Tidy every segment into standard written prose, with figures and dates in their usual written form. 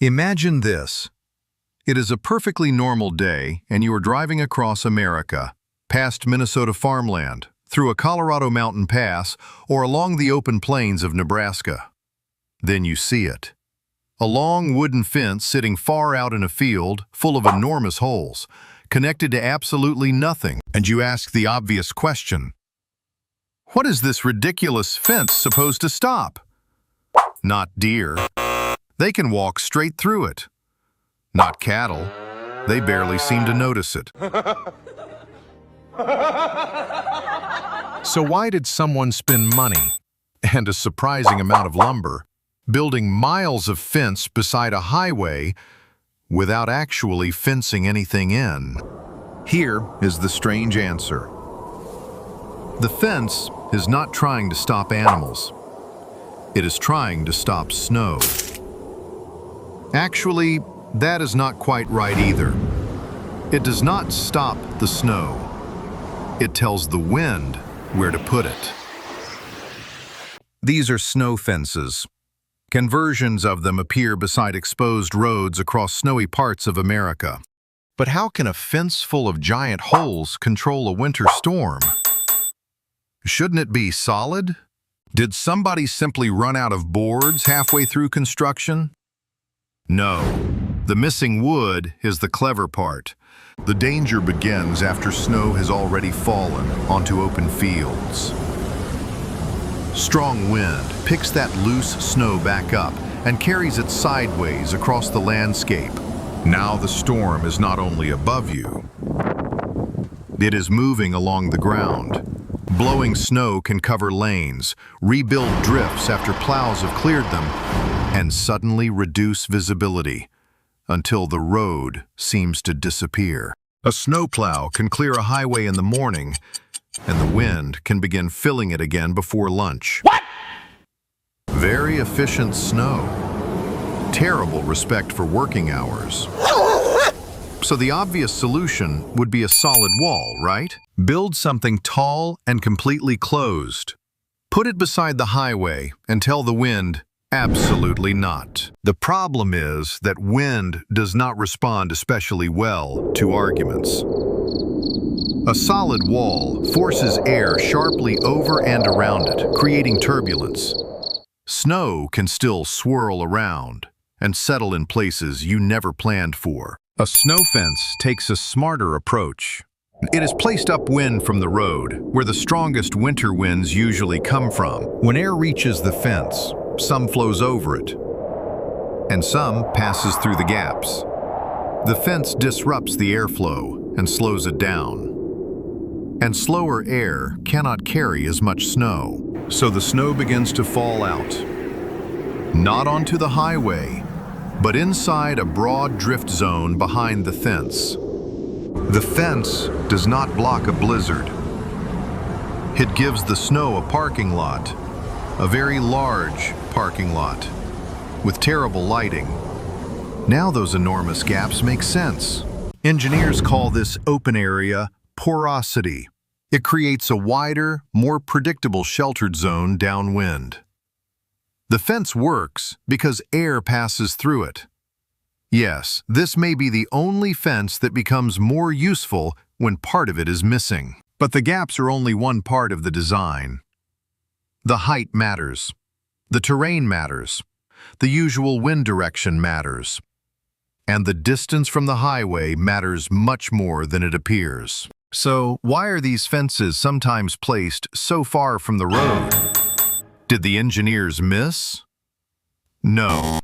Imagine this. It is a perfectly normal day, and you are driving across America, past Minnesota farmland, through a Colorado mountain pass, or along the open plains of Nebraska. Then you see it. A long wooden fence sitting far out in a field full of enormous holes, connected to absolutely nothing, and you ask the obvious question. What is this ridiculous fence supposed to stop? Not deer. They can walk straight through it. Not cattle. They barely seem to notice it. So why did someone spend money, and a surprising amount of lumber, building miles of fence beside a highway without actually fencing anything in? Here is the strange answer. The fence is not trying to stop animals. It is trying to stop snow. Actually, that is not quite right either. It does not stop the snow. It tells the wind where to put it. These are snow fences. Conversions of them appear beside exposed roads across snowy parts of America. But how can a fence full of giant holes control a winter storm? Shouldn't it be solid? Did somebody simply run out of boards halfway through construction? No. The missing wood is the clever part. The danger begins after snow has already fallen onto open fields. Strong wind picks that loose snow back up and carries it sideways across the landscape. Now the storm is not only above you, it is moving along the ground. Blowing snow can cover lanes, rebuild drifts after plows have cleared them, and suddenly reduce visibility until the road seems to disappear. A snowplow can clear a highway in the morning, and the wind can begin filling it again before lunch. What? Very efficient snow. Terrible respect for working hours. So the obvious solution would be a solid wall, right? Build something tall and completely closed. Put it beside the highway and tell the wind, absolutely not. The problem is that wind does not respond especially well to arguments. A solid wall forces air sharply over and around it, creating turbulence. Snow can still swirl around and settle in places you never planned for. A snow fence takes a smarter approach. It is placed upwind from the road, where the strongest winter winds usually come from. When air reaches the fence, some flows over it, and some passes through the gaps. The fence disrupts the airflow and slows it down. And slower air cannot carry as much snow, so the snow begins to fall out. Not onto the highway, but inside a broad drift zone behind the fence. The fence does not block a blizzard. It gives the snow a parking lot, a very large parking lot, with terrible lighting. Now those enormous gaps make sense. Engineers call this open area porosity. It creates a wider, more predictable sheltered zone downwind. The fence works because air passes through it. Yes, this may be the only fence that becomes more useful when part of it is missing. But the gaps are only one part of the design. The height matters. The terrain matters. The usual wind direction matters. And the distance from the highway matters much more than it appears. So, why are these fences sometimes placed so far from the road? Did the engineers miss? No.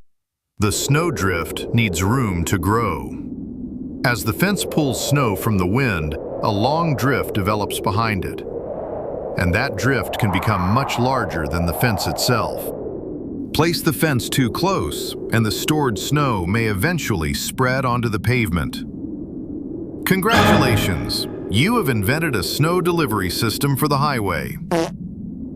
The snowdrift needs room to grow. As the fence pulls snow from the wind, a long drift develops behind it. And that drift can become much larger than the fence itself. Place the fence too close, and the stored snow may eventually spread onto the pavement. Congratulations! You have invented a snow delivery system for the highway.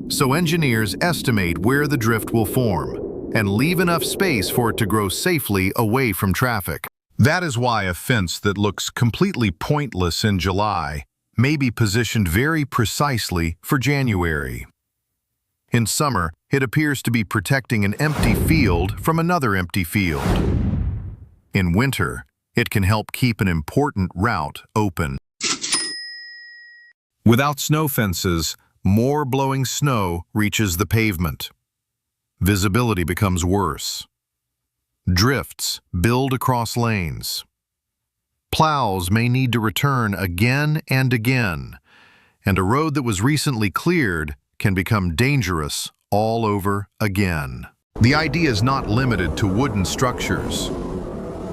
So engineers estimate where the drift will form and leave enough space for it to grow safely away from traffic. That is why a fence that looks completely pointless in July may be positioned very precisely for January. In summer, it appears to be protecting an empty field from another empty field. In winter, it can help keep an important route open. Without snow fences, more blowing snow reaches the pavement. Visibility becomes worse. Drifts build across lanes. Plows may need to return again and again, and a road that was recently cleared can become dangerous all over again. The idea is not limited to wooden structures.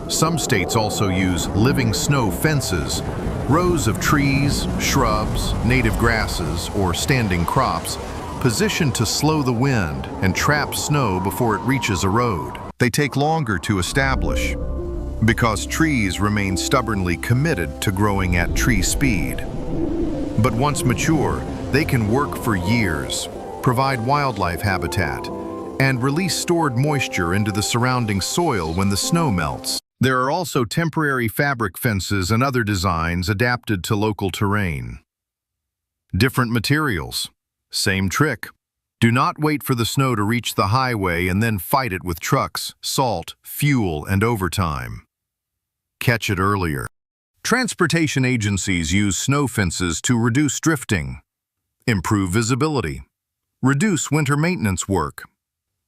Some states also use living snow fences, rows of trees, shrubs, native grasses, or standing crops, positioned to slow the wind and trap snow before it reaches a road. They take longer to establish because trees remain stubbornly committed to growing at tree speed. But once mature, they can work for years, provide wildlife habitat, and release stored moisture into the surrounding soil when the snow melts. There are also temporary fabric fences and other designs adapted to local terrain. Different materials, same trick. Do not wait for the snow to reach the highway and then fight it with trucks, salt, fuel, and overtime. Catch it earlier. Transportation agencies use snow fences to reduce drifting, improve visibility, reduce winter maintenance work,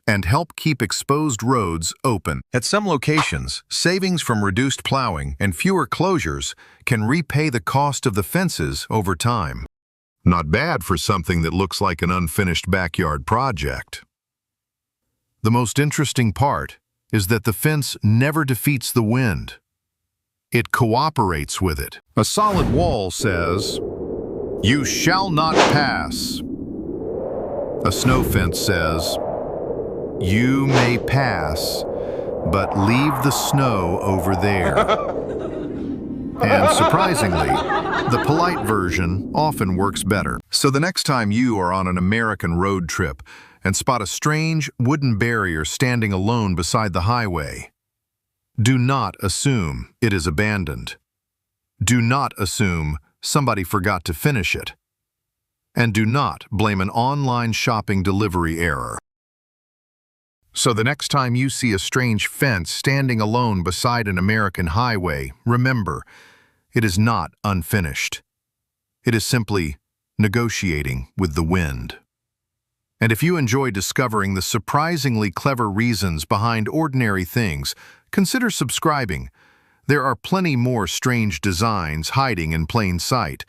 and help keep exposed roads open. At some locations, savings from reduced plowing and fewer closures can repay the cost of the fences over time. Not bad for something that looks like an unfinished backyard project. The most interesting part is that the fence never defeats the wind. It cooperates with it. A solid wall says, "You shall not pass." A snow fence says, "You may pass, but leave the snow over there." And surprisingly, the polite version often works better. So the next time you are on an American road trip and spot a strange wooden barrier standing alone beside the highway, do not assume it is abandoned. Do not assume somebody forgot to finish it. And do not blame an online shopping delivery error. So the next time you see a strange fence standing alone beside an American highway, remember, it is not unfinished. It is simply negotiating with the wind. And if you enjoy discovering the surprisingly clever reasons behind ordinary things, consider subscribing. There are plenty more strange designs hiding in plain sight.